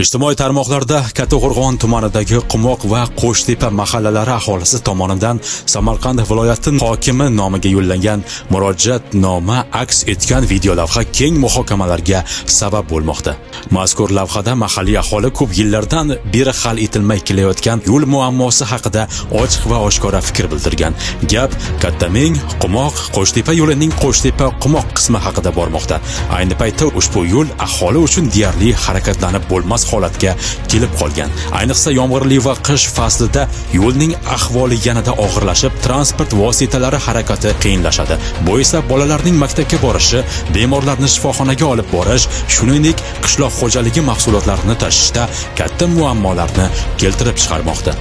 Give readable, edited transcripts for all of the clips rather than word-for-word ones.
Ijtimoiy tarmoqlarda Kattaqo'rg'on tumanidagi Qumoq va Qo'shtepa mahallalari aholisi tomonidan Samarqand viloyati hokimi nomiga yo'llangan murojaatnoma aks etgan videolavha keng muhokamalarga sabab bo'lmoqda. Mazkur lavhada mahalliy aholi ko'p yillardan beri hal etilmay kelayotgan yo'l muammosi haqida ochiq va oshkora fikr bildirgan. Gap Kattameng Qumoq Qo'shtepa yo'lining Qo'shtepa Qumoq qismi haqida bormoqda. Ayni paytda ushbu yo'l aholi uchun deyarli harakatlanib bo'lmas holatga kelib qolgan. Ayniqsa yomg'irli va qish faslida yo'lning ahvoli yanada og'irlashib, transport vositalari harakati qiyinlashadi. Bu esa bolalarning maktabga borishi, bemorlarni shifoxonaga olib borish, shuningdek qishloq xo'jaligi mahsulotlarini tashishda katta muammolarni keltirib chiqarmoqda.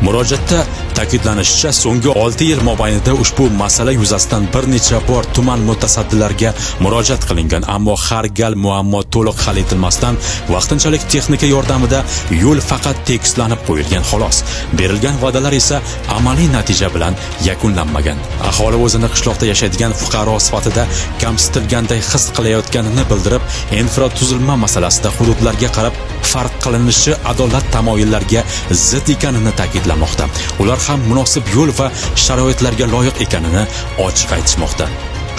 Murojaatda ta'kidlanishicha, so'nggi 6 yil mobaynida ushbu masala yuzasidan bir necha bor tuman mutasaddilariga murojaat qilingan, ammo har gal muammo to'liq hal etilmasdan vaqtinchalik texnika yordamida yo'l faqat tekislanib qo'yilgan xolos. Berilgan va'dalar esa amaliy natija bilan yakunlanmagan. Aholi o'zini qishloqda yashaydigan fuqaro sifatida kamsitilganday his qilayotganini bildirib, infratuzilma masalasida hududlarga qarab farq qilinishi adolat tamoyillarga zid ekanini ta'kidlamoqda. Ular ham munosib yo'l va sharoitlarga loyiq ekanini ochiq aytishmoqda.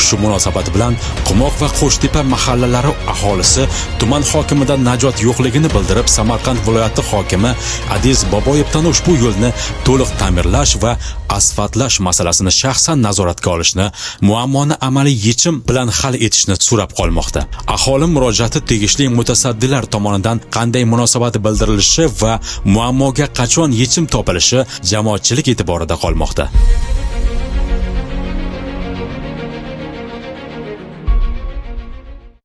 Shu munosabat bilan Qumoq va Qo'shtepa mahallalari aholisi tuman hokimidan najot yo'qligini bildirib, Samarqand viloyati hokimi Adiz Boboyevdan ushbu yo'lni to'liq ta'mirlash va asfaltlash masalasini shaxsan nazoratga olishni, muammoni amaliy yechim bilan hal etishni so'rab qolmoqda. Aholi murojaati tegishli mutasaddilar tomonidan qanday munosabat bildirilishi va muammoga qachon yechim topilishi jamoatchilik e'tiborida qolmoqda.